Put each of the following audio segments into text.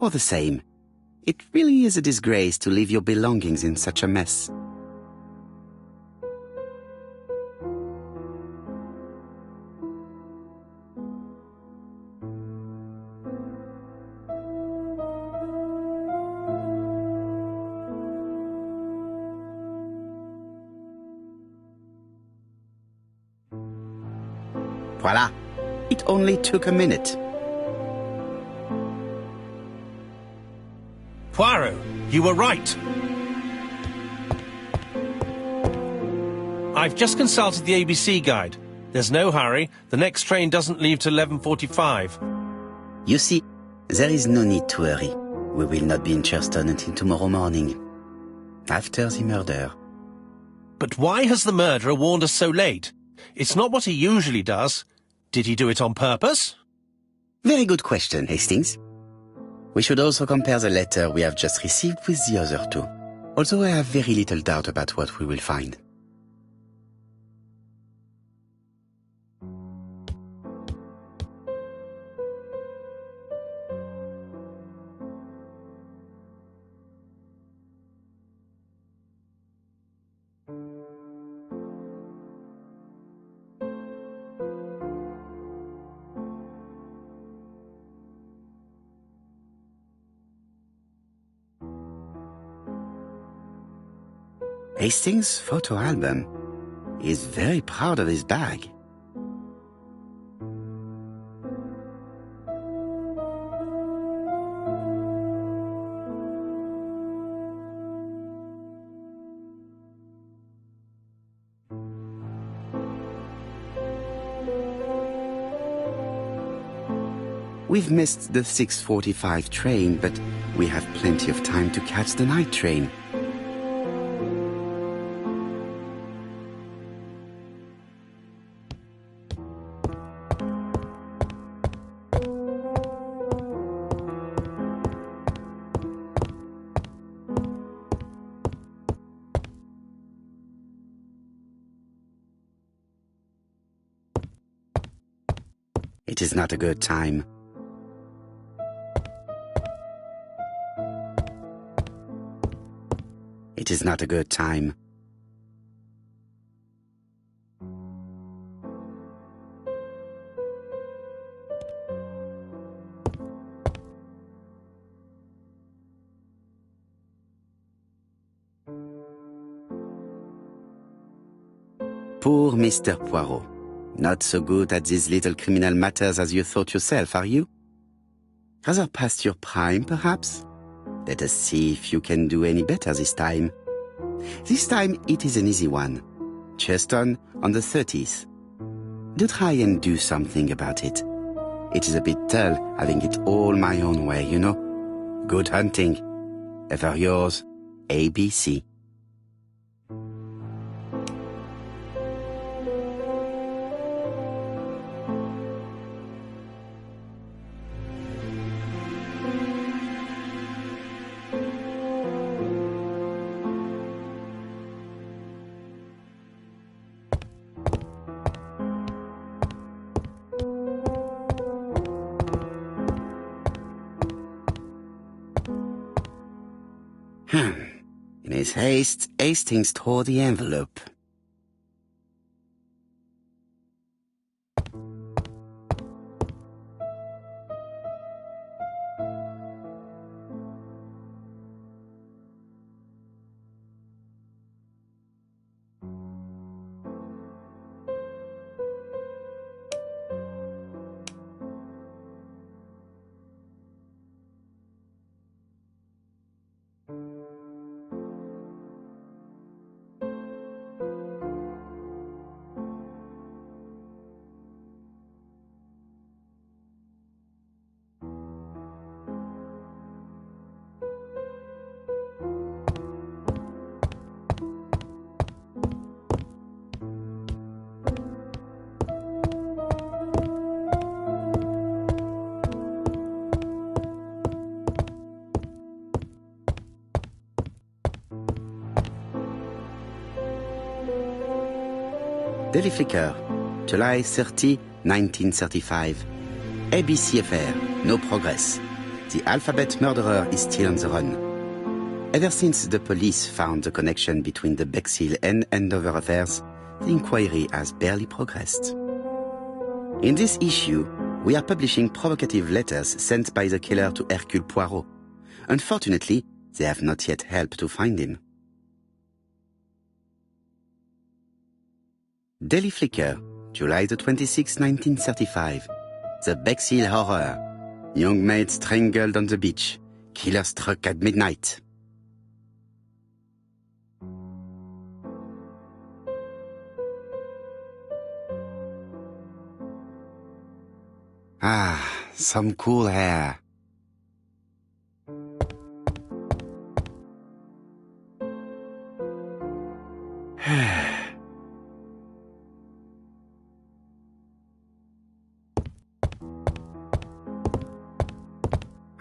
All the same, it really is a disgrace to leave your belongings in such a mess. Voila! It only took a minute. Poirot, you were right. I've just consulted the ABC guide. There's no hurry. The next train doesn't leave till 11:45. You see, there is no need to hurry. We will not be in Churston until tomorrow morning, after the murder. But why has the murderer warned us so late? It's not what he usually does. Did he do it on purpose? Very good question, Hastings. We should also compare the letter we have just received with the other two, although I have very little doubt about what we will find. Hastings' photo album. He is very proud of his bag. We've missed the 6:45 train, but we have plenty of time to catch the night train. It is not a good time. It is not a good time. Poor Mr. Poirot. Not so good at these little criminal matters as you thought yourself, are you? Rather past your prime, perhaps? Let us see if you can do any better this time. This time it is an easy one. Churston on the 30th. Do try and do something about it. It is a bit dull having it all my own way, you know. Good hunting. Ever yours, ABC. In his haste, Hastings tore the envelope. Daily Flicker, July 30, 1935. ABC affair, no progress. The alphabet murderer is still on the run. Ever since the police found the connection between the Bexhill and Andover affairs, the inquiry has barely progressed. In this issue, we are publishing provocative letters sent by the killer to Hercule Poirot. Unfortunately, they have not yet helped to find him. Daily Flicker, July the 26th, 1935. The Bexhill Horror. Young maid strangled on the beach. Killer struck at midnight. Ah, some cool air.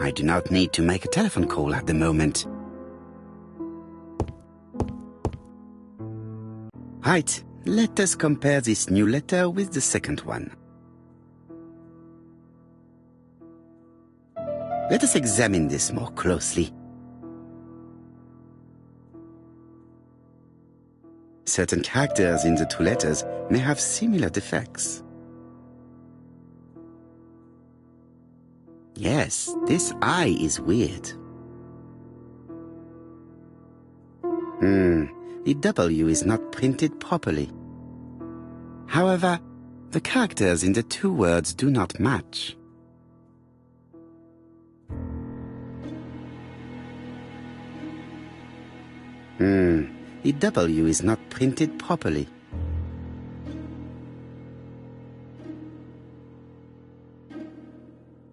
I do not need to make a telephone call at the moment. Right, let us compare this new letter with the second one. Let us examine this more closely. Certain characters in the two letters may have similar defects. Yes, this I is weird. The W is not printed properly. However, the characters in the two words do not match. The W is not printed properly.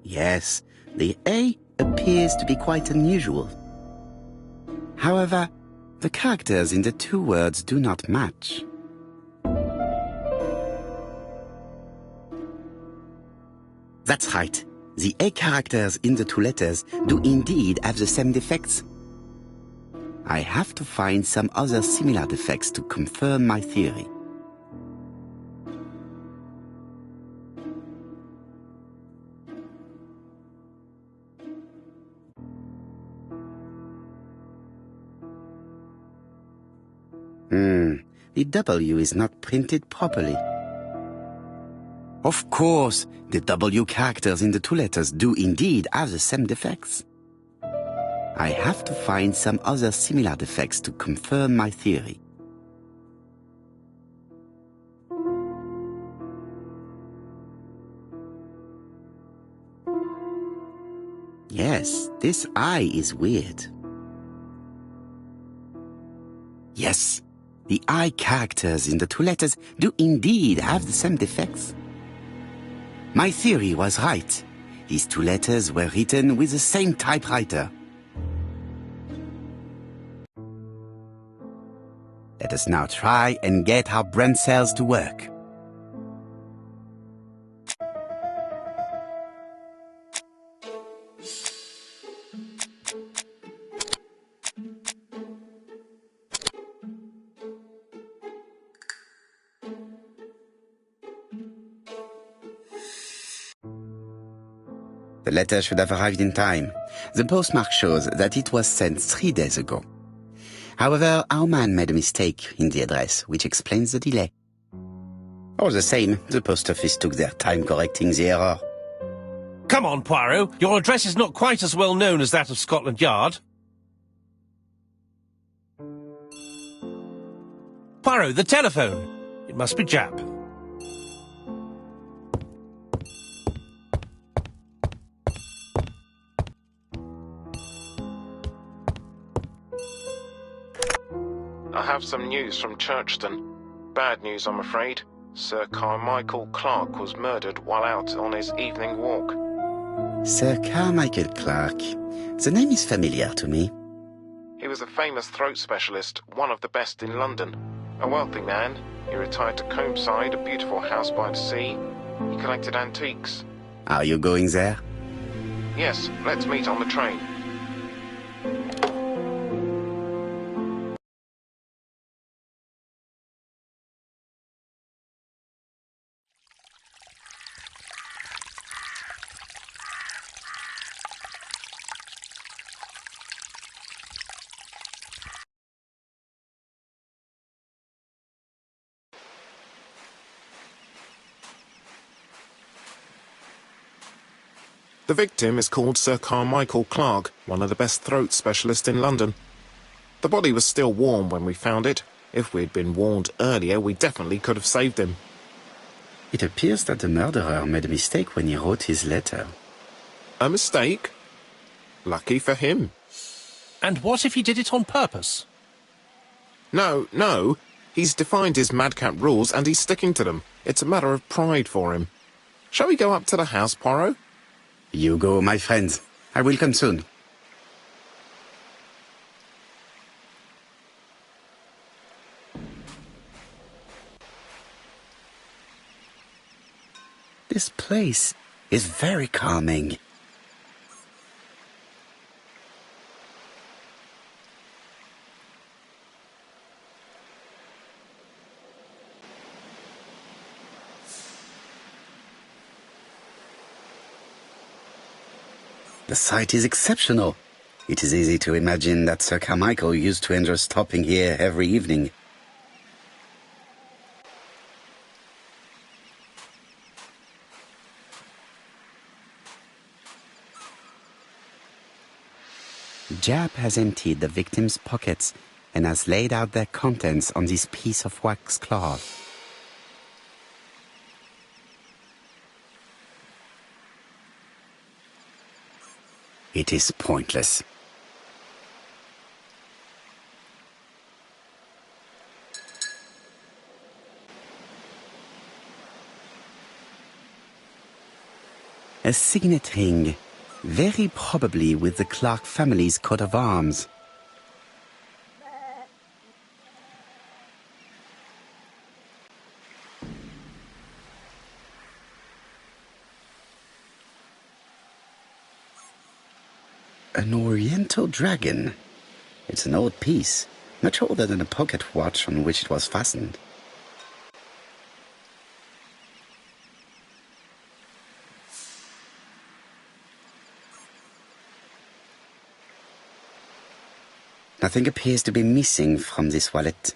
Yes, the A appears to be quite unusual. However, the characters in the two words do not match. That's right. The A characters in the two letters do indeed have the same defects. I have to find some other similar defects to confirm my theory. The W is not printed properly. Of course, the W characters in the two letters do indeed have the same defects. I have to find some other similar defects to confirm my theory. Yes, this I is weird. Yes, the I characters in the two letters do indeed have the same defects. My theory was right. These two letters were written with the same typewriter. Let us now try and get our brain cells to work. The letter should have arrived in time. The postmark shows that it was sent 3 days ago. However, our man made a mistake in the address, which explains the delay. All the same, the post office took their time correcting the error. Come on, Poirot. Your address is not quite as well known as that of Scotland Yard. Poirot, the telephone. It must be Jap. I have some news from Churchton. Bad news, I'm afraid. Sir Carmichael Clark was murdered while out on his evening walk. Sir Carmichael Clark. The name is familiar to me. He was a famous throat specialist, one of the best in London. A wealthy man, he retired to Combside, a beautiful house by the sea. He collected antiques. Are you going there? Yes, let's meet on the train. The victim is called Sir Carmichael Clark, one of the best throat specialists in London. The body was still warm when we found it. If we'd been warned earlier, we definitely could have saved him. It appears that the murderer made a mistake when he wrote his letter. A mistake? Lucky for him. And what if he did it on purpose? No. He's defined his madcap rules and he's sticking to them. It's a matter of pride for him. Shall we go up to the house, Poirot? You go, my friends. I will come soon. This place is very calming. The site is exceptional. It is easy to imagine that Sir Carmichael used to enjoy stopping here every evening. Jap has emptied the victim's pockets and has laid out their contents on this piece of wax cloth. It is pointless. A signet ring, very probably with the Clark family's coat of arms. An oriental dragon. It's an old piece, much older than the pocket watch on which it was fastened. Nothing appears to be missing from this wallet.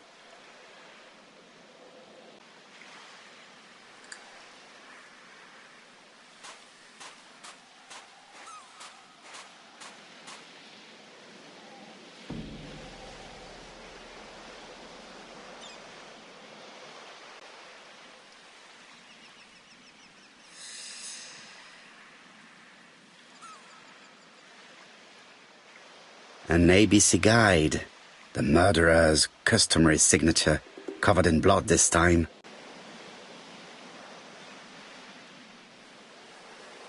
An ABC guide. The murderer's customary signature, covered in blood this time.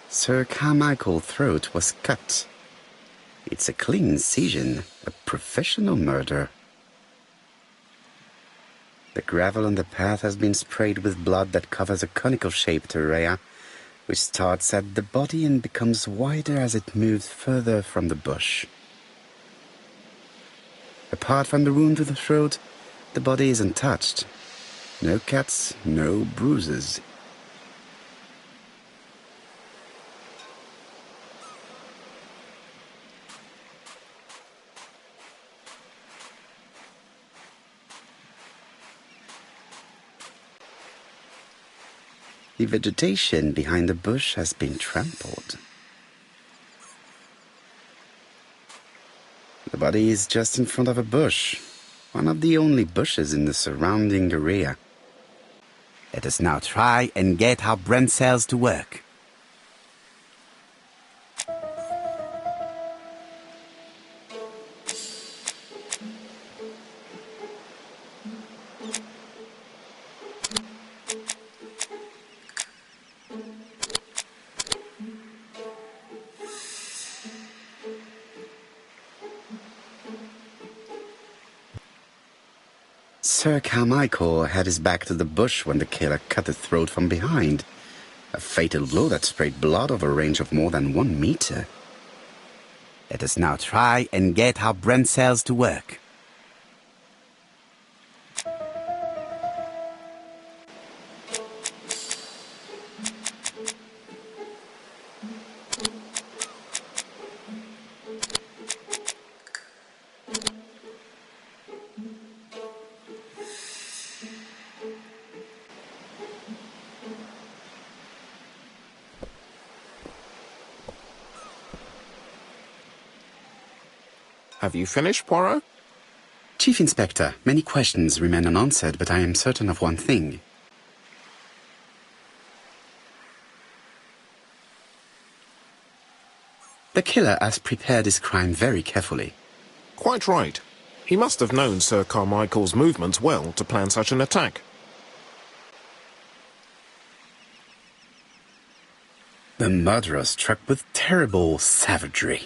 Sir Carmichael's throat was cut. It's a clean incision, a professional murder. The gravel on the path has been sprayed with blood that covers a conical-shaped area, which starts at the body and becomes wider as it moves further from the bush. Apart from the wound to the throat, the body is untouched. No cuts, no bruises. The vegetation behind the bush has been trampled. The body is just in front of a bush, one of the only bushes in the surrounding area. Let us now try and get our brain cells to work. Sir Carmichael had his back to the bush when the killer cut the throat from behind. A fatal blow that sprayed blood over a range of more than 1 meter. Let us now try and get our brain cells to work. Have you finished, Poirot? Chief Inspector, many questions remain unanswered, but I am certain of one thing. The killer has prepared his crime very carefully. Quite right. He must have known Sir Carmichael's movements well to plan such an attack. The murderer struck with terrible savagery.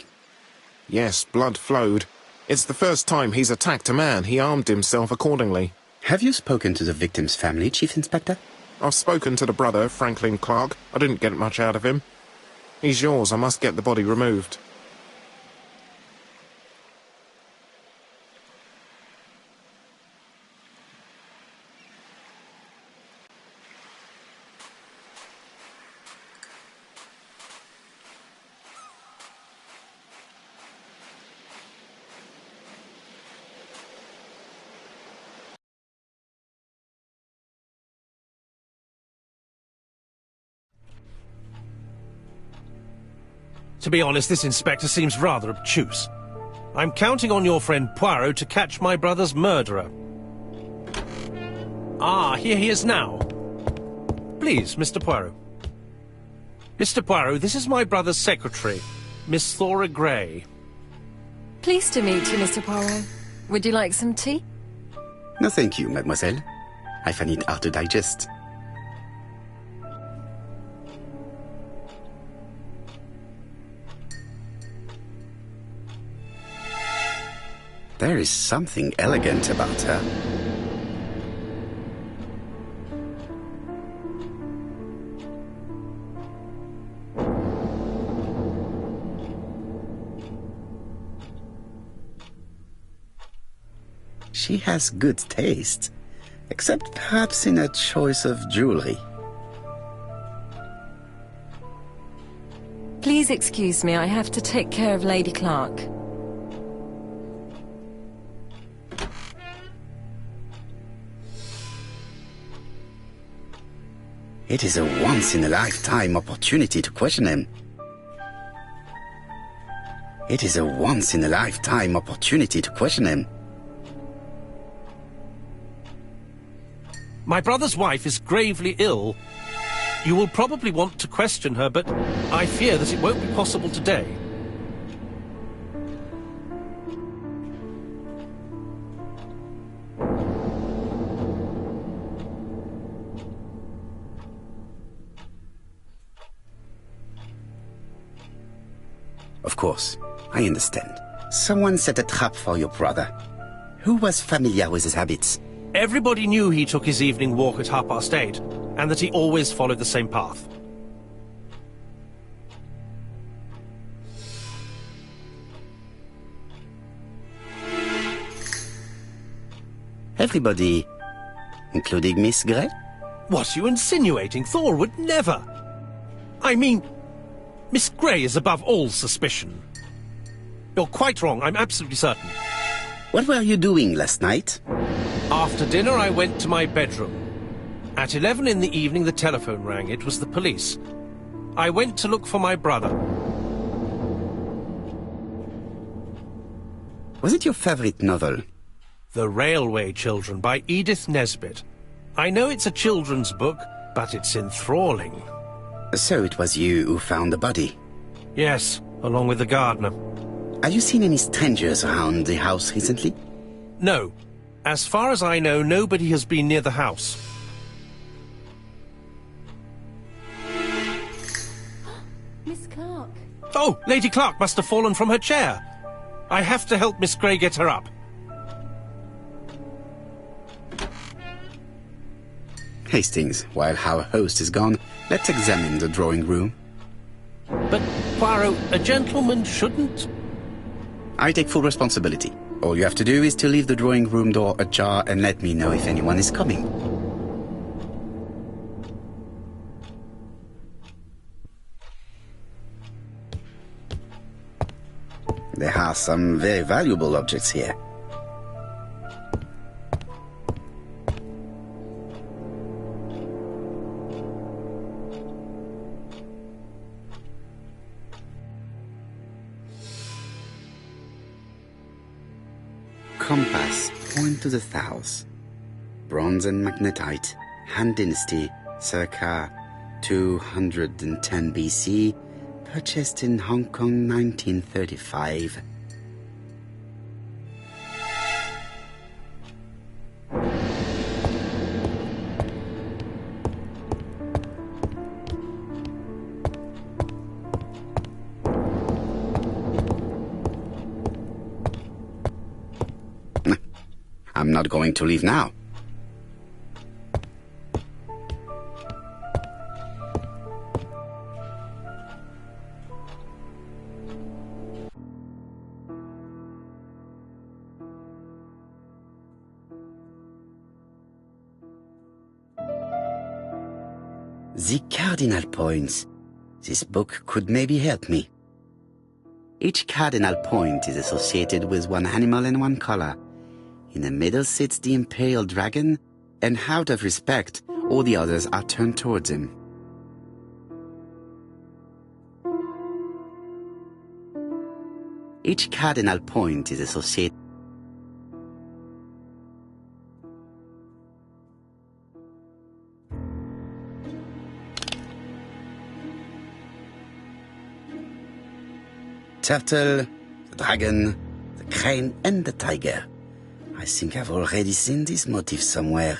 Yes, blood flowed. It's the first time he's attacked a man. He armed himself accordingly. Have you spoken to the victim's family, Chief Inspector? I've spoken to the brother, Franklin Clark. I didn't get much out of him. He's yours. I must get the body removed. To be honest, this inspector seems rather obtuse. I'm counting on your friend Poirot to catch my brother's murderer. Ah, here he is now. Please, Mr. Poirot. Mr. Poirot, this is my brother's secretary, Miss Thora Gray. Pleased to meet you, Mr. Poirot. Would you like some tea? No, thank you, mademoiselle. I find it hard to digest. There is something elegant about her. She has good taste, except perhaps in her choice of jewelry. Please excuse me, I have to take care of Lady Clark. It is a once-in-a-lifetime opportunity to question him. It is a once-in-a-lifetime opportunity to question him. My brother's wife is gravely ill. You will probably want to question her, but I fear that it won't be possible today. Of course, I understand. Someone set a trap for your brother. Who was familiar with his habits? Everybody knew he took his evening walk at 8:30, and that he always followed the same path. Everybody, including Miss Gray? What are you insinuating? Thor would never. I mean, Miss Gray is above all suspicion. You're quite wrong, I'm absolutely certain. What were you doing last night? After dinner, I went to my bedroom. At 11 in the evening, the telephone rang. It was the police. I went to look for my brother. Was it your favorite novel? The Railway Children by Edith Nesbit. I know it's a children's book, but it's enthralling. So it was you who found the body? Yes, along with the gardener. Have you seen any strangers around the house recently? No. As far as I know, nobody has been near the house. Miss Clark. Oh, Lady Clark must have fallen from her chair. I have to help Miss Gray get her up. Hastings, while our host is gone, let's examine the drawing room. But, Poirot, a gentleman shouldn't... I take full responsibility. All you have to do is to leave the drawing room door ajar and let me know if anyone is coming. There are some very valuable objects here. compass point to the south. Bronze and magnetite, Han Dynasty, circa 210 BC, purchased in Hong Kong 1935. I'm not going to leave now. The cardinal points. This book could maybe help me. Each cardinal point is associated with one animal and one color. In the middle sits the imperial dragon, and out of respect, all the others are turned towards him. Each cardinal point is associated. Turtle, the dragon, the crane, and the tiger. I think I've already seen this motif somewhere.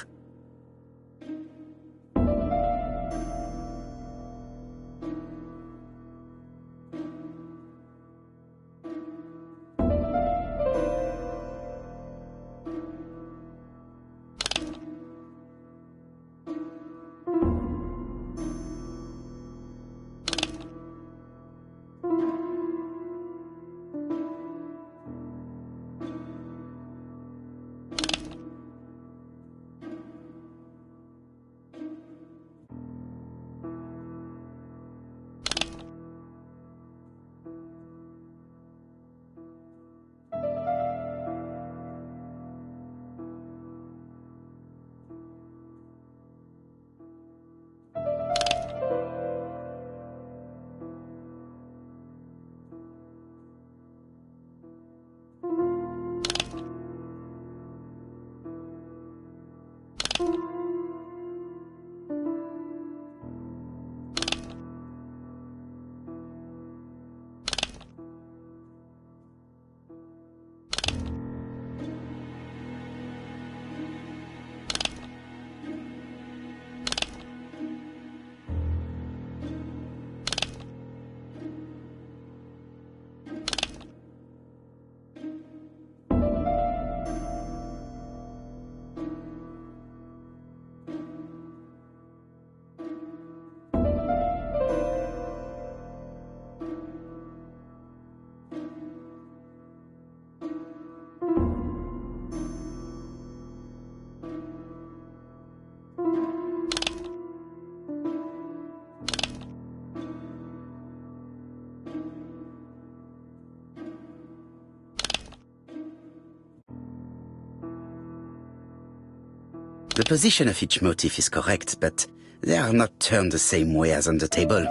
The position of each motif is correct, but they are not turned the same way as on the table.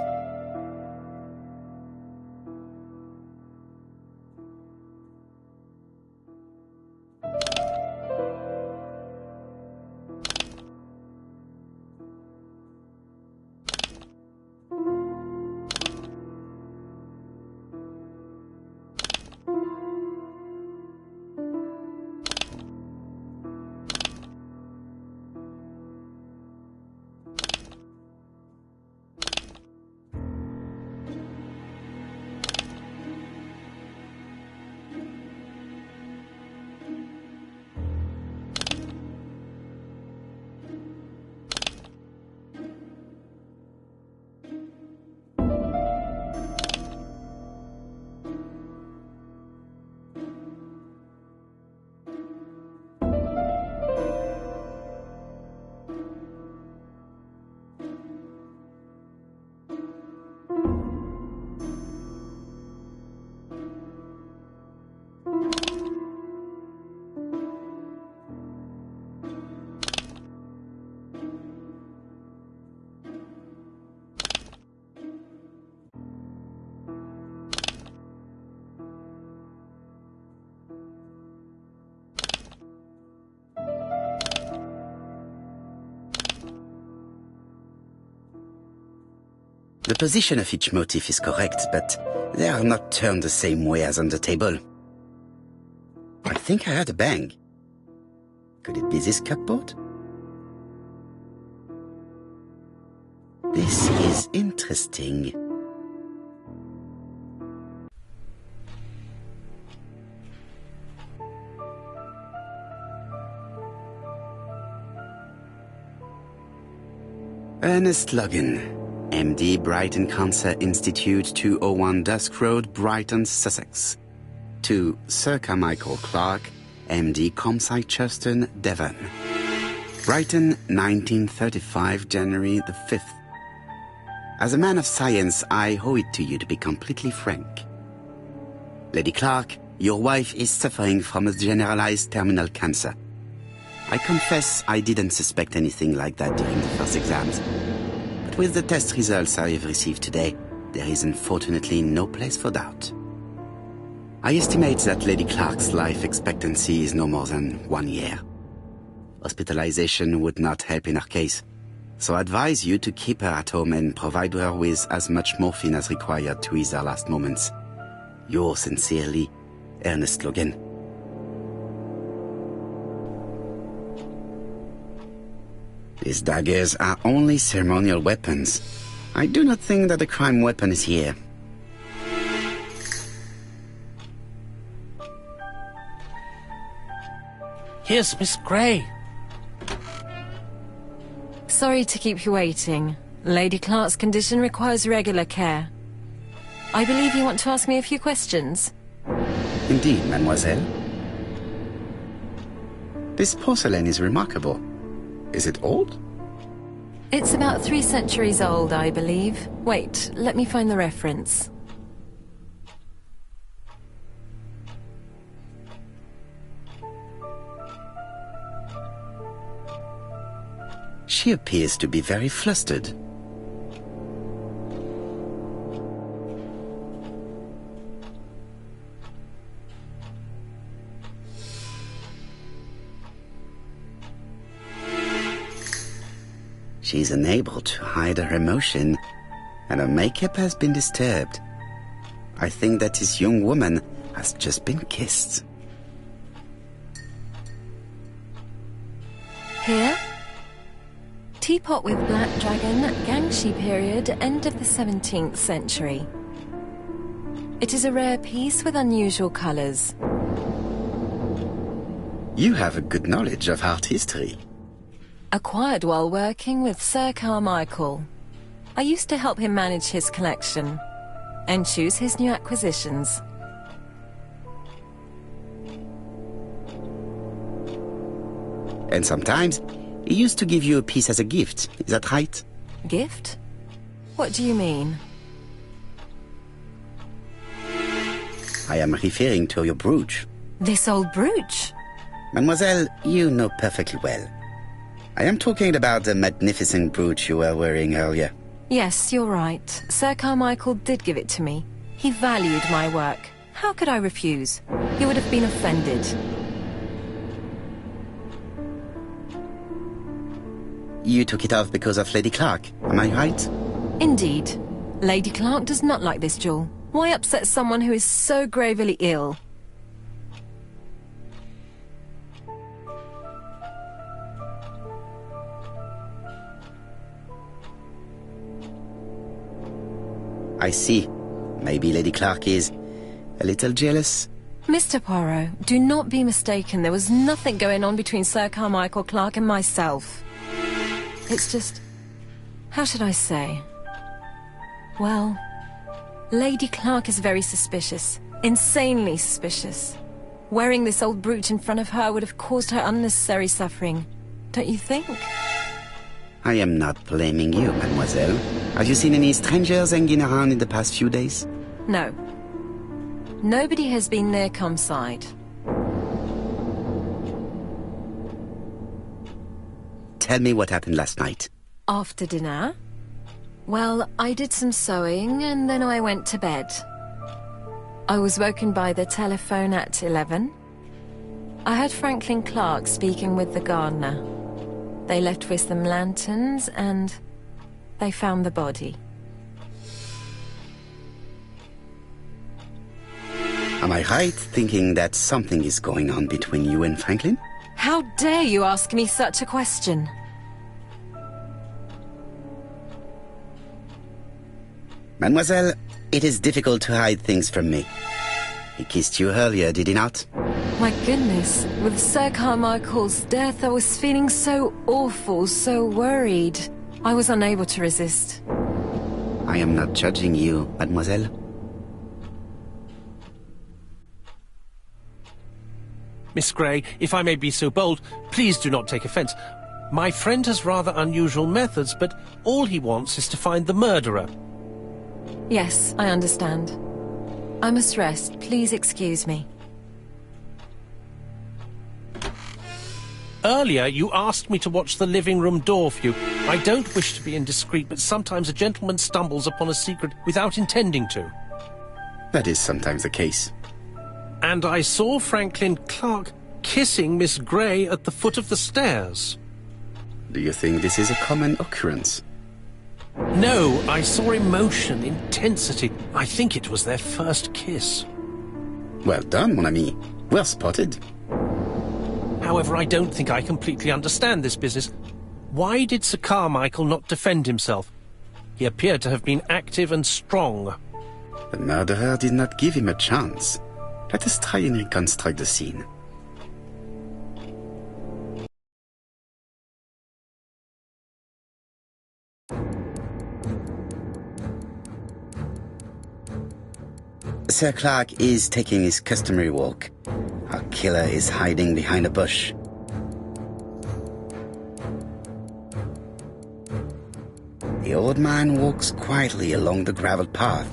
The position of each motif is correct, but they are not turned the same way as on the table. I think I heard a bang. Could it be this cupboard? This is interesting. Ernest Logan, MD, Brighton Cancer Institute, 201 Dusk Road, Brighton, Sussex. To Sir Carmichael Clark, MD, Comsite Churstone, Devon. Brighton, 1935, January the 5th. As a man of science, I owe it to you to be completely frank. Lady Clark, your wife is suffering from a generalized terminal cancer. I confess I didn't suspect anything like that during the first exams. But with the test results I have received today, there is unfortunately no place for doubt. I estimate that Lady Clark's life expectancy is no more than 1 year. Hospitalization would not help in her case, so I advise you to keep her at home and provide her with as much morphine as required to ease her last moments. Yours sincerely, Ernest Logan. These daggers are only ceremonial weapons. I do not think that the crime weapon is here. Here's Miss Gray. Sorry to keep you waiting. Lady Clark's condition requires regular care. I believe you want to ask me a few questions. Indeed, mademoiselle. This porcelain is remarkable. Is it old? It's about 3 centuries old, I believe. Wait, let me find the reference. She appears to be very flustered. She's unable to hide her emotion, and her makeup has been disturbed. I think that this young woman has just been kissed. Here? Teapot with black dragon, Gangshi period, end of the 17th century. It is a rare piece with unusual colours. You have a good knowledge of art history. Acquired while working with Sir Carmichael. I used to help him manage his collection and choose his new acquisitions. And sometimes, he used to give you a piece as a gift. Is that right? Gift? What do you mean? I am referring to your brooch. This old brooch? Mademoiselle, you know perfectly well. I am talking about the magnificent brooch you were wearing earlier. Yes, you're right. Sir Carmichael did give it to me. He valued my work. How could I refuse? He would have been offended. You took it off because of Lady Clark, am I right? Indeed. Lady Clark does not like this jewel. Why upset someone who is so gravely ill? I see. Maybe Lady Clark is a little jealous. Mr. Poirot, do not be mistaken. There was nothing going on between Sir Carmichael Clark and myself. It's just... how should I say? Well, Lady Clark is very suspicious. Insanely suspicious. Wearing this old brooch in front of her would have caused her unnecessary suffering. Don't you think? I am not blaming you, mademoiselle. Have you seen any strangers hanging around in the past few days? No. Nobody has been near Comside. Tell me what happened last night. After dinner? Well, I did some sewing and then I went to bed. I was woken by the telephone at 11. I heard Franklin Clark speaking with the gardener. They left with some lanterns and they found the body. Am I right thinking that something is going on between you and Franklin? How dare you ask me such a question? Mademoiselle, it is difficult to hide things from me. He kissed you earlier, did he not? My goodness, with Sir Carmichael's death, I was feeling so awful, so worried. I was unable to resist. I am not judging you, mademoiselle. Miss Grey, if I may be so bold, please do not take offence. My friend has rather unusual methods, but all he wants is to find the murderer. Yes, I understand. I must rest. Please excuse me. Earlier, you asked me to watch the living room door for you. I don't wish to be indiscreet, but sometimes a gentleman stumbles upon a secret without intending to. That is sometimes the case. And I saw Franklin Clark kissing Miss Grey at the foot of the stairs. Do you think this is a common occurrence? No, I saw emotion, intensity. I think it was their first kiss. Well done, mon ami. Well spotted. However, I don't think I completely understand this business. Why did Sir Carmichael not defend himself? He appeared to have been active and strong. The murderer did not give him a chance. Let us try and reconstruct the scene. Sir Clark is taking his customary walk. Our killer is hiding behind a bush. The old man walks quietly along the gravel path.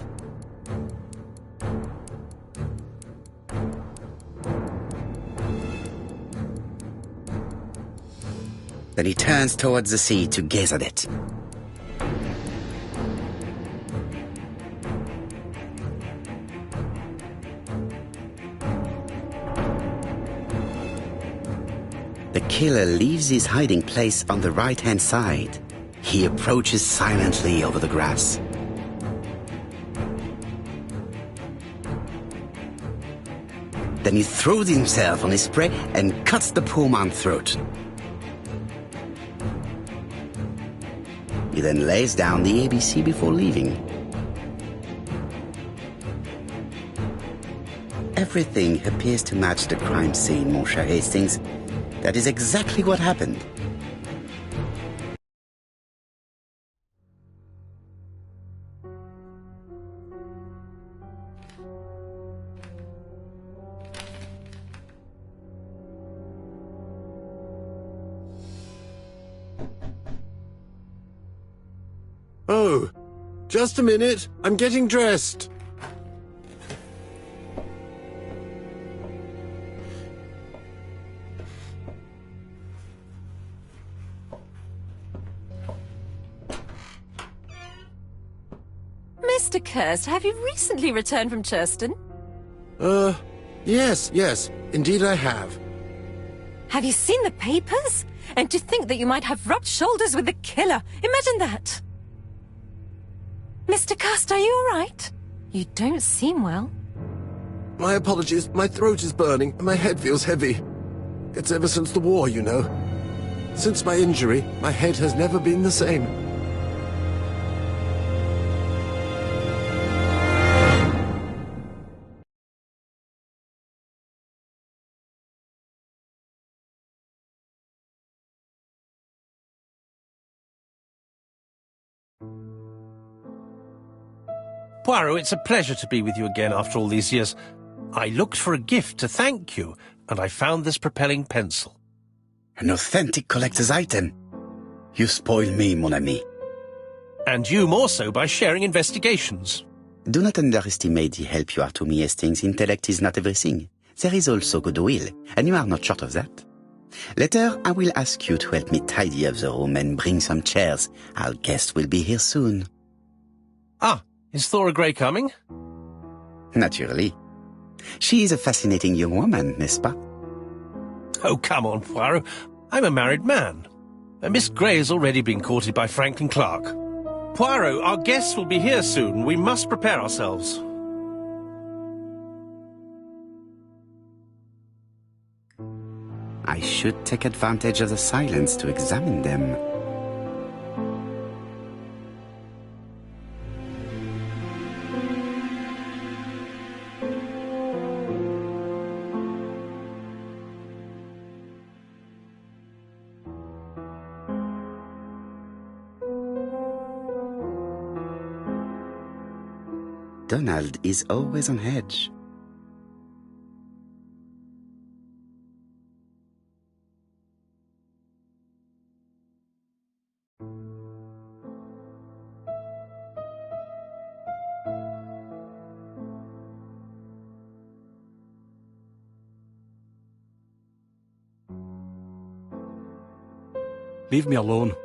Then he turns towards the sea to gaze at it. The killer leaves his hiding place on the right-hand side. He approaches silently over the grass. Then he throws himself on his prey and cuts the poor man's throat. He then lays down the ABC before leaving. Everything appears to match the crime scene, mon cher Hastings. That is exactly what happened. Oh, just a minute. I'm getting dressed. Mr. Kirst, have you recently returned from Churston? Yes, indeed I have. Have you seen the papers? And to think that you might have rubbed shoulders with the killer. Imagine that. Mr. Kirst, are you all right? You don't seem well. My apologies. My throat is burning and my head feels heavy. It's ever since the war, you know. Since my injury, my head has never been the same. Poirot, it's a pleasure to be with you again after all these years. I looked for a gift to thank you, and I found this propelling pencil. An authentic collector's item. You spoil me, mon ami. And you more so by sharing investigations. Do not underestimate the help you are to me, Hastings. Intellect is not everything. There is also goodwill, and you are not short of that. Later, I will ask you to help me tidy up the room and bring some chairs. Our guest will be here soon. Ah, is Thora Grey coming? Naturally. She is a fascinating young woman, n'est-ce pas? Oh, come on, Poirot. I'm a married man. Miss Grey has already been courted by Franklin Clark. Poirot, our guests will be here soon. We must prepare ourselves. I should take advantage of the silence to examine them. Donald is always on edge. Leave me alone.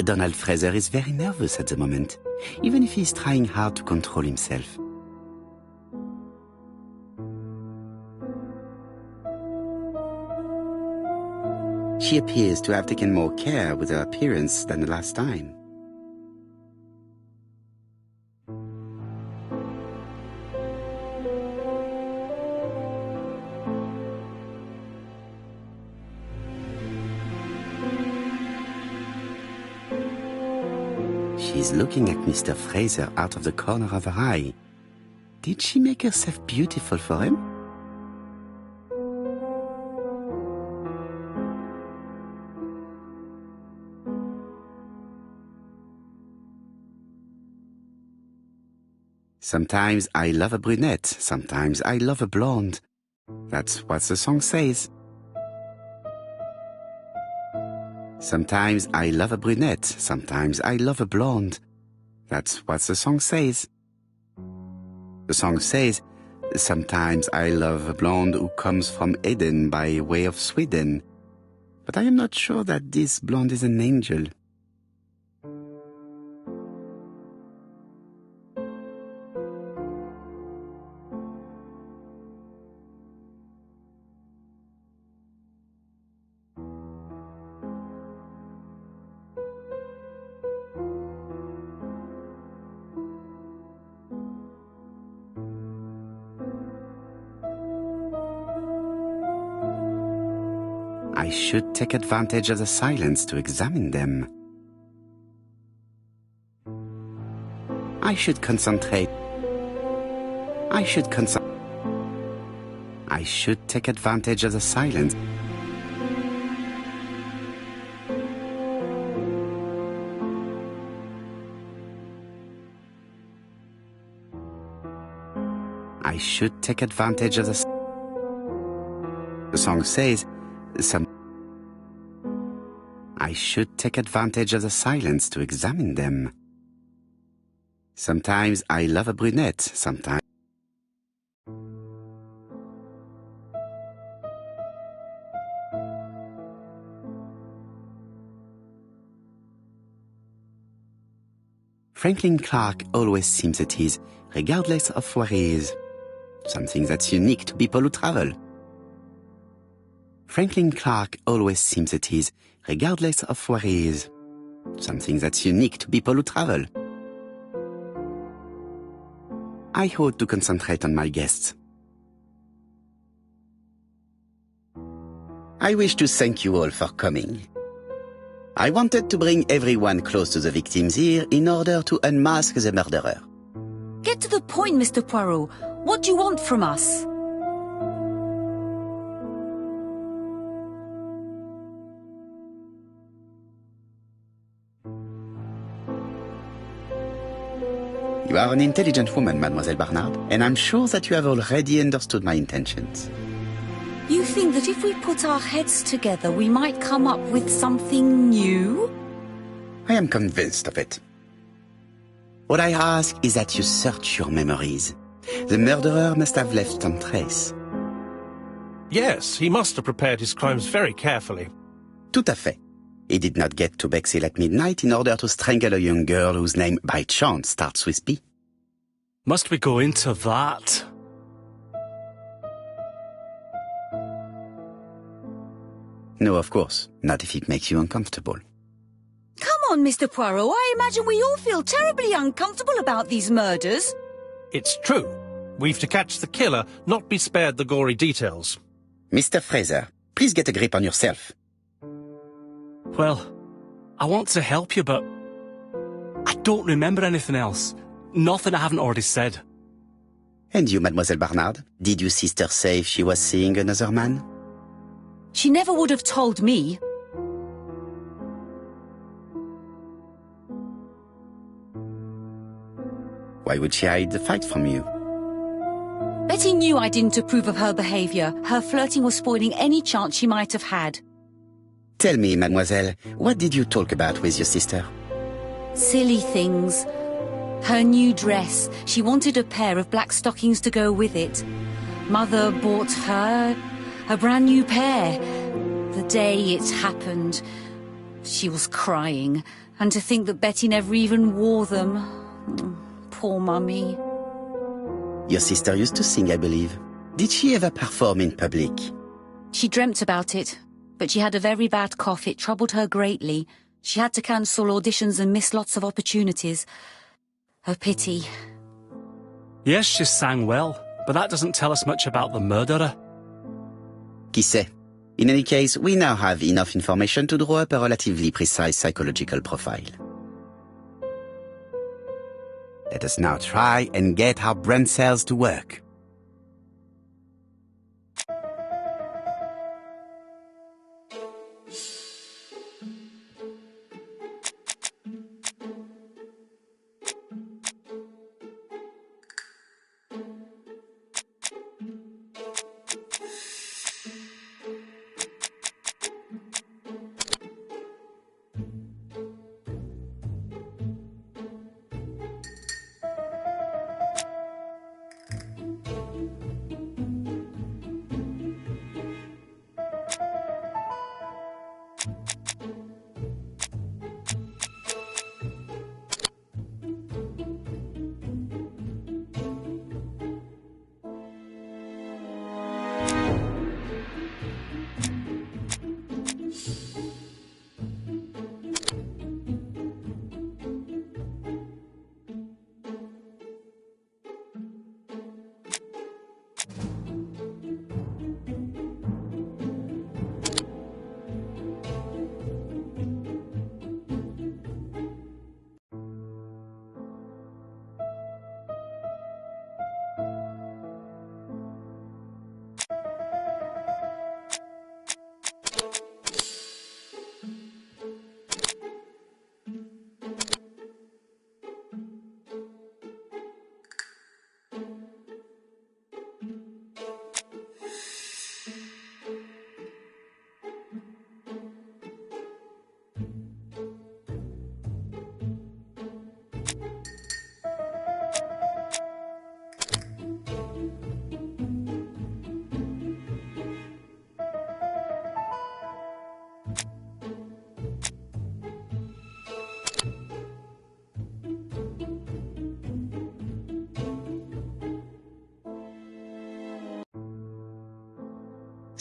Donald Fraser is very nervous at the moment, even if he is trying hard to control himself. She appears to have taken more care with her appearance than the last time. She's looking at Mr. Fraser out of the corner of her eye. Did she make herself beautiful for him? Sometimes I love a brunette, sometimes I love a blonde. That's what the song says. Sometimes I love a brunette, sometimes I love a blonde. That's what the song says. The song says, sometimes I love a blonde who comes from Eden by way of Sweden. But I am not sure that this blonde is an angel. I should take advantage of the silence to examine them. I should concentrate. I should take advantage of the silence. I should take advantage of the song says, I should take advantage of the silence to examine them. Sometimes I love a brunette, sometimes. Franklin Clark always seems at ease, regardless of where he is. Something that's unique to people who travel. Franklin Clark always seems at ease, regardless of where he is. Something that's unique to people who travel. I ought to concentrate on my guests. I wish to thank you all for coming. I wanted to bring everyone close to the victims here in order to unmask the murderer. Get to the point, Mr. Poirot. What do you want from us? You are an intelligent woman, Mademoiselle Barnard, and I'm sure that you have already understood my intentions. You think that if we put our heads together, we might come up with something new? I am convinced of it. What I ask is that you search your memories. The murderer must have left some trace. Yes, he must have prepared his crimes very carefully. Tout à fait. He did not get to Bexhill at midnight in order to strangle a young girl whose name, by chance, starts with P. Must we go into that? No, of course. Not if it makes you uncomfortable. Come on, Mr. Poirot. I imagine we all feel terribly uncomfortable about these murders. It's true. We've to catch the killer, not be spared the gory details. Mr. Fraser, please get a grip on yourself. Well, I want to help you, but I don't remember anything else. Nothing I haven't already said. And you, Mademoiselle Barnard? Did your sister say if she was seeing another man? She never would have told me. Why would she hide the fact from you? Betty knew I didn't approve of her behaviour. Her flirting was spoiling any chance she might have had. Tell me, mademoiselle, what did you talk about with your sister? Silly things. Her new dress. She wanted a pair of black stockings to go with it. Mother bought her a brand new pair. The day it happened, she was crying. And to think that Betty never even wore them. Poor Mummy. Your sister used to sing, I believe. Did she ever perform in public? She dreamt about it, but she had a very bad cough. It troubled her greatly. She had to cancel auditions and miss lots of opportunities. A pity. Yes, she sang well, but that doesn't tell us much about the murderer. Qui sait? In any case, we now have enough information to draw up a relatively precise psychological profile. Let us now try and get our brain cells to work.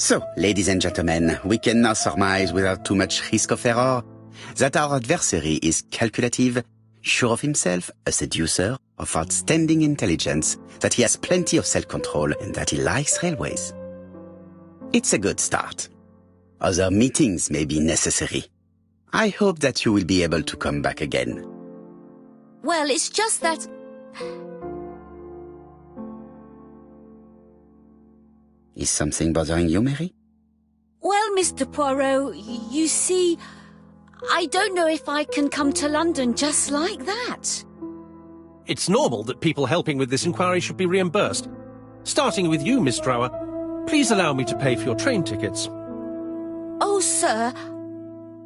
So, ladies and gentlemen, we can now surmise without too much risk of error that our adversary is calculative, sure of himself, a seducer, of outstanding intelligence, that he has plenty of self-control, and that he likes railways. It's a good start. Other meetings may be necessary. I hope that you will be able to come back again. Well, it's just that... Is something bothering you, Mary? Well, Mr. Poirot, you see, I don't know if I can come to London just like that. It's normal that people helping with this inquiry should be reimbursed. Starting with you, Miss Drower. Please allow me to pay for your train tickets. Oh, sir,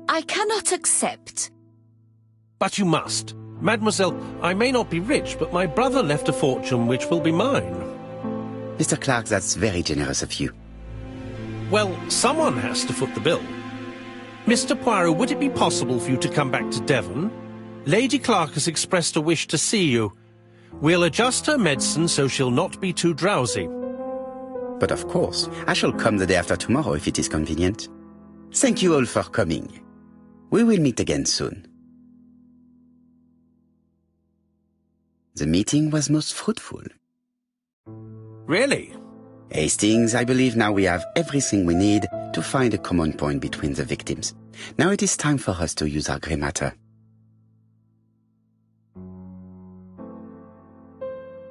I cannot accept. But you must. Mademoiselle, I may not be rich, but my brother left a fortune which will be mine. Mr. Clark, that's very generous of you. Well, someone has to foot the bill. Mr. Poirot, would it be possible for you to come back to Devon? Lady Clark has expressed a wish to see you. We'll adjust her medicine so she'll not be too drowsy. But of course, I shall come the day after tomorrow if it is convenient. Thank you all for coming. We will meet again soon. The meeting was most fruitful. Really? Hastings, I believe now we have everything we need to find a common point between the victims. Now it is time for us to use our grey matter.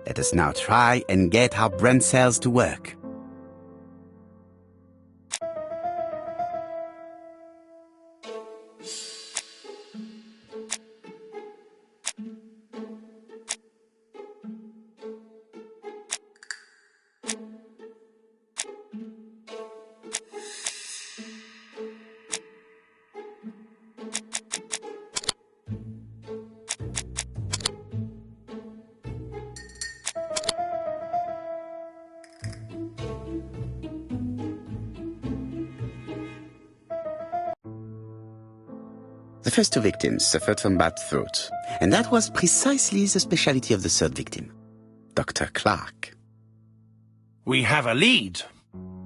Let us now try and get our brain cells to work. The first two victims suffered from bad throats, and that was precisely the specialty of the third victim, Dr. Clark. We have a lead.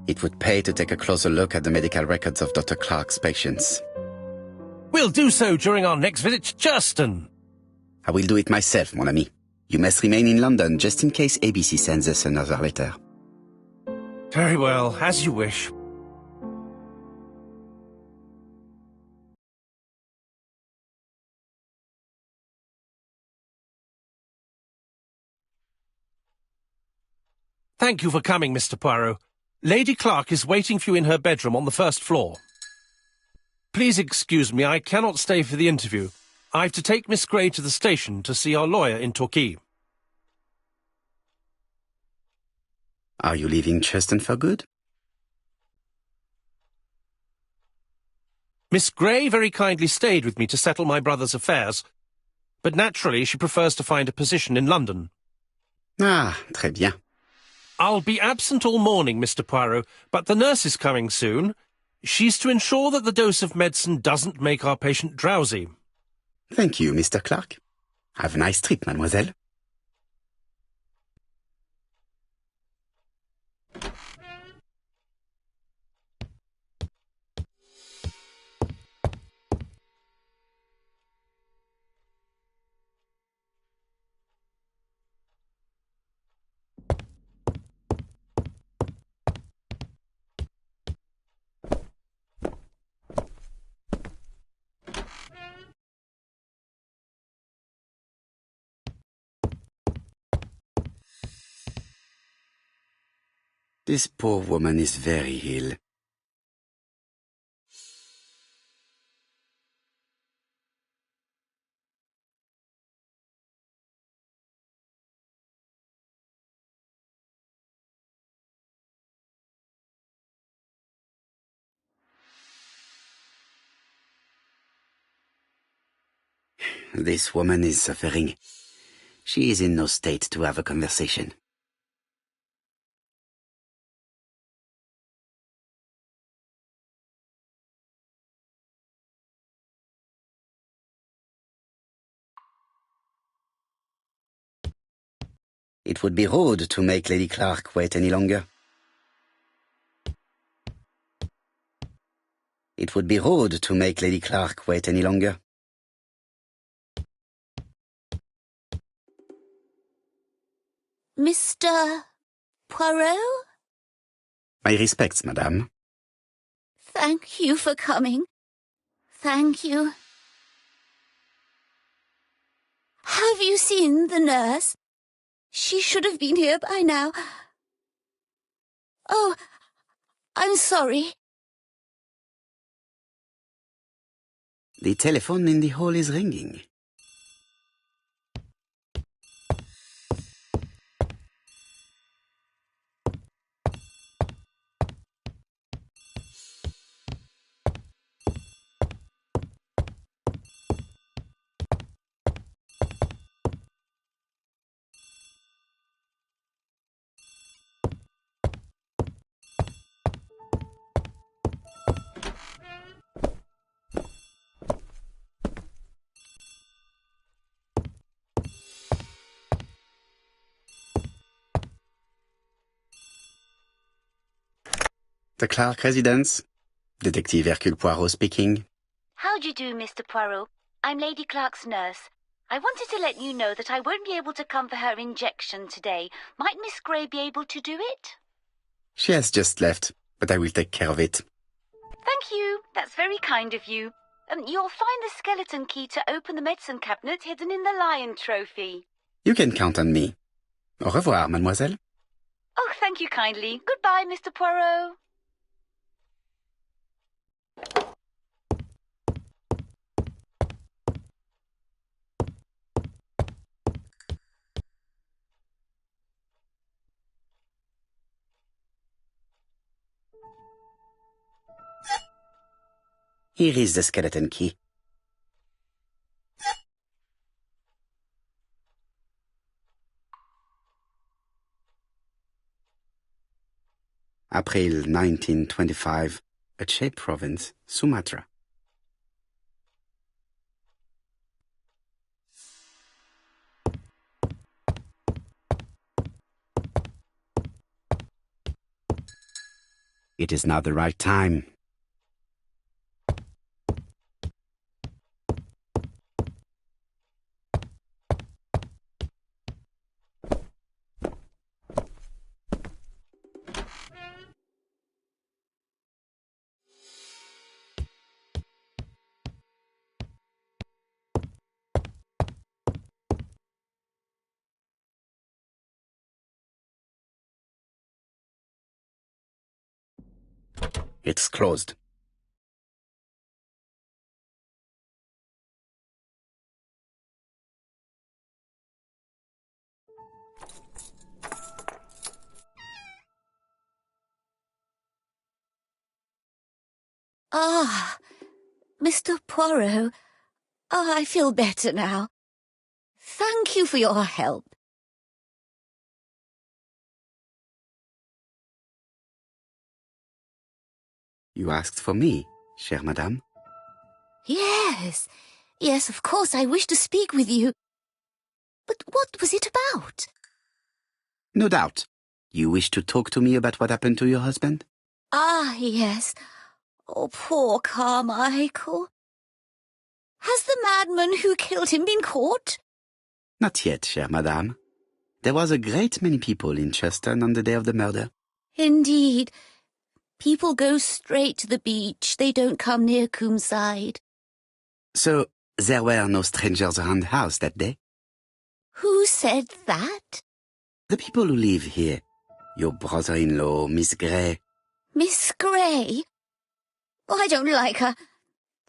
It would pay to take a closer look at the medical records of Dr. Clark's patients. We'll do so during our next visit to Churston. I will do it myself, mon ami. You must remain in London just in case ABC sends us another letter. Very well, as you wish. Thank you for coming, Mr. Poirot. Lady Clark is waiting for you in her bedroom on the first floor. Please excuse me, I cannot stay for the interview. I've to take Miss Gray to the station to see our lawyer in Torquay. Are you leaving Churston for good? Miss Gray very kindly stayed with me to settle my brother's affairs, but naturally she prefers to find a position in London. Ah, très bien. I'll be absent all morning, Mr. Poirot, but the nurse is coming soon. She's to ensure that the dose of medicine doesn't make our patient drowsy. Thank you, Mr. Clark. Have a nice trip, mademoiselle. This poor woman is very ill. This woman is suffering. She is in no state to have a conversation. It would be rude to make Lady Clark wait any longer. It would be rude to make Lady Clark wait any longer. Mr. Poirot? My respects, madame. Thank you for coming. Thank you. Have you seen the nurse? She should have been here by now. Oh, I'm sorry. The telephone in the hall is ringing. The Clark residence. Detective Hercule Poirot speaking. How do you do, Mr. Poirot? I'm Lady Clark's nurse. I wanted to let you know that I won't be able to come for her injection today. Might Miss Grey be able to do it? She has just left, but I will take care of it. Thank you. That's very kind of you. You'll find the skeleton key to open the medicine cabinet hidden in the lion trophy. You can count on me. Au revoir, mademoiselle. Oh, thank you kindly. Goodbye, Mr. Poirot. Here is the skeleton key. April 1925, Aceh Province, Sumatra. It is now the right time. It's closed. Ah, Mr. Poirot. Oh, I feel better now. Thank you for your help. You asked for me, chère madame. Yes, of course, I wish to speak with you. But what was it about? No doubt. You wish to talk to me about what happened to your husband? Ah, yes. Oh, poor Carmichael. Has the madman who killed him been caught? Not yet, chère madame. There was a great many people in Cheston on the day of the murder. Indeed. People go straight to the beach. They don't come near Coomside. So, there were no strangers around the house that day? Who said that? The people who live here. Your brother-in-law, Miss Grey. Miss Grey? Oh, I don't like her.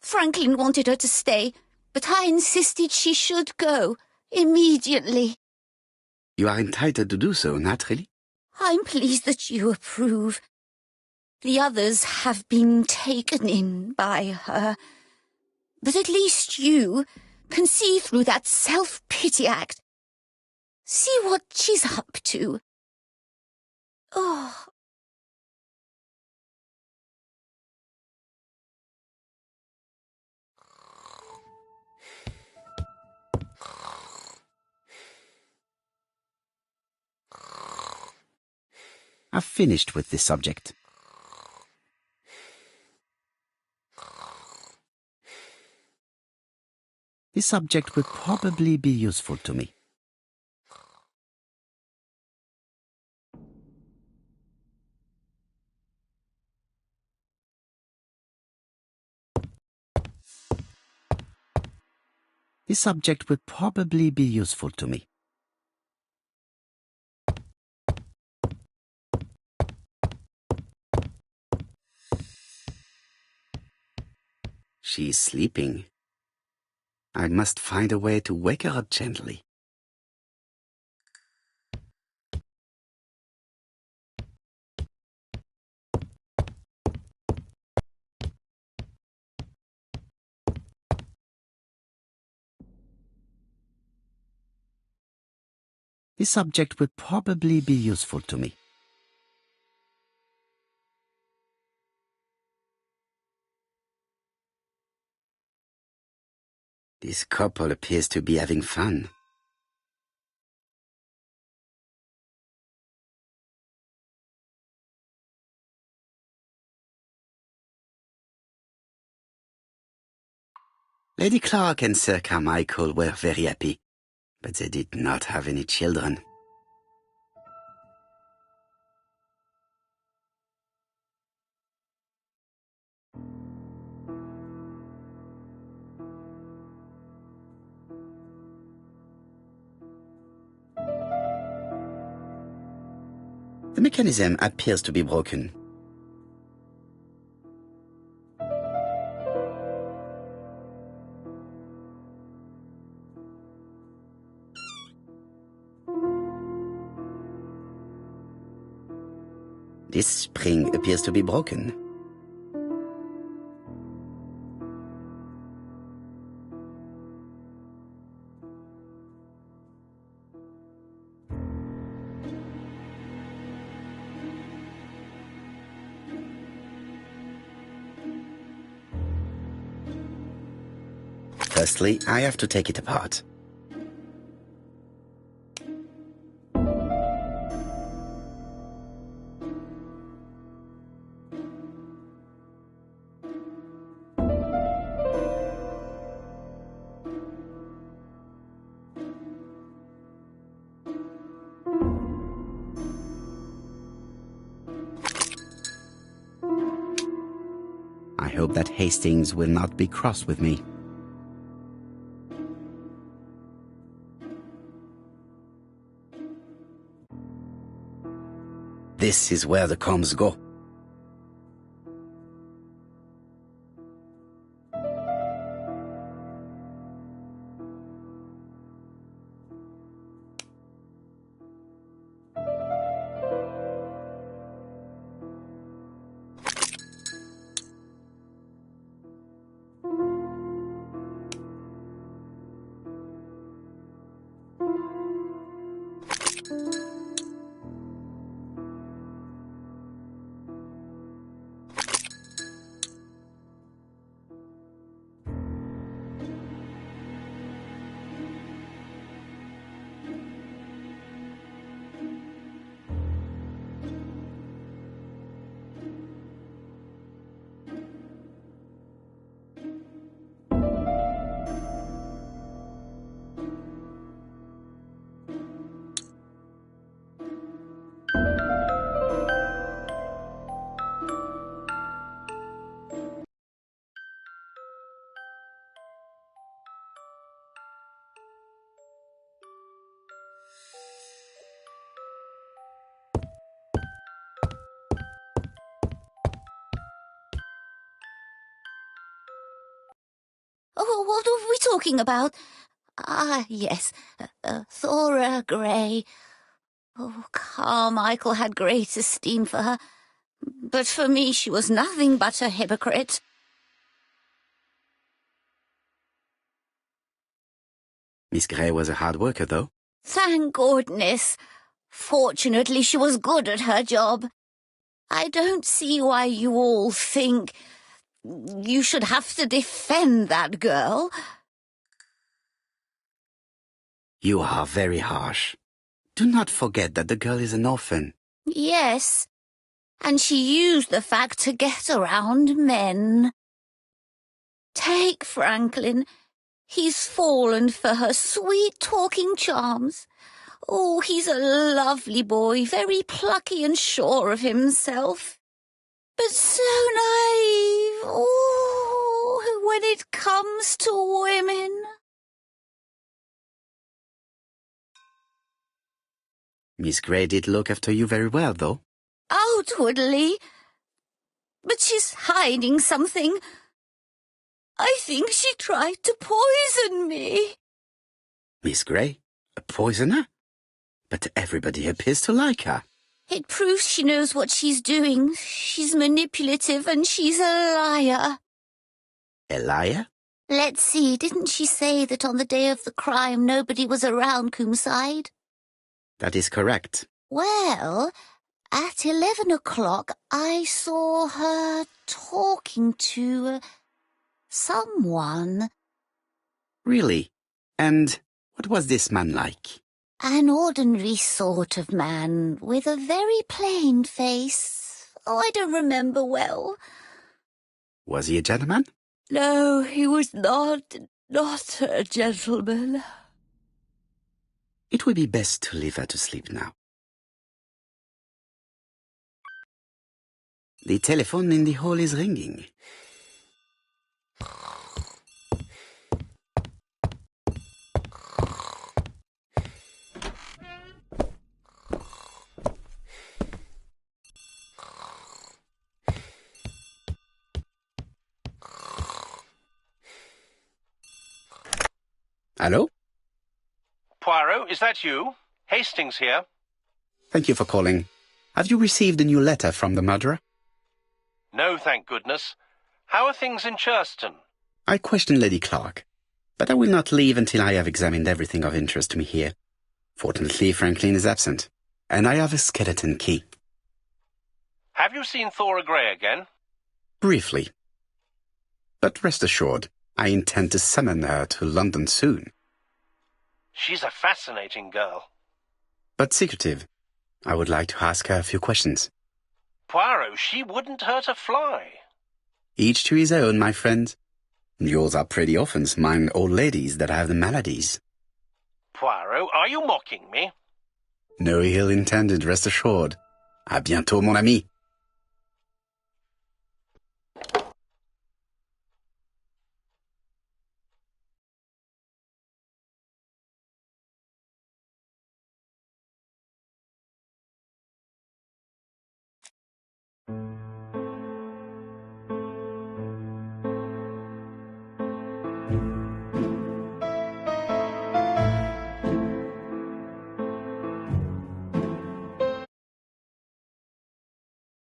Franklin wanted her to stay, but I insisted she should go, immediately. You are entitled to do so, naturally. I'm pleased that you approve. The others have been taken in by her. But at least you can see through that self-pity act. See what she's up to. Oh. I've finished with this subject. This subject will probably be useful to me. This subject will probably be useful to me. She's sleeping. I must find a way to wake her up gently. This subject will probably be useful to me. This couple appears to be having fun. Lady Clark and Sir Carmichael were very happy, but they did not have any children. The mechanism appears to be broken. This spring appears to be broken. Firstly, I have to take it apart. I hope that Hastings will not be cross with me. This is where the combs go. Oh, what are we talking about? Ah, yes, Thora Grey. Oh, Carmichael had great esteem for her, but for me she was nothing but a hypocrite. Miss Grey was a hard worker, though. Thank goodness. Fortunately, she was good at her job. I don't see why you all think you should have to defend that girl. You are very harsh. Do not forget that the girl is an orphan. Yes, and she used the fact to get around men. Take Franklin. He's fallen for her sweet-talking charms. Oh, he's a lovely boy, very plucky and sure of himself. But so naive, oh, when it comes to women. Miss Grey did look after you very well, though. Outwardly. But she's hiding something. I think she tried to poison me. Miss Grey? A poisoner? But everybody appears to like her. It proves she knows what she's doing. She's manipulative and she's a liar. A liar? Let's see, didn't she say that on the day of the crime nobody was around Coomside? That is correct. Well, at 11 o'clock I saw her talking to someone. Really? And what was this man like? An ordinary sort of man with a very plain face. Oh, I don't remember well. Was he a gentleman? No, he was not. not a gentleman. It would be best to leave her to sleep now. The telephone in the hall is ringing. Hello? Poirot, is that you? Hastings here. Thank you for calling. Have you received a new letter from the murderer? No, thank goodness. How are things in Churston? I questioned Lady Clark, but I will not leave until I have examined everything of interest to me here. Fortunately, Franklin is absent, and I have a skeleton key. Have you seen Thora Grey again? Briefly. But rest assured, I intend to summon her to London soon. She's a fascinating girl. But secretive. I would like to ask her a few questions. Poirot, she wouldn't hurt a fly. Each to his own, my friend. Yours are pretty orphans, mine old ladies that have the maladies. Poirot, are you mocking me? No ill intended, rest assured. À bientôt, mon ami.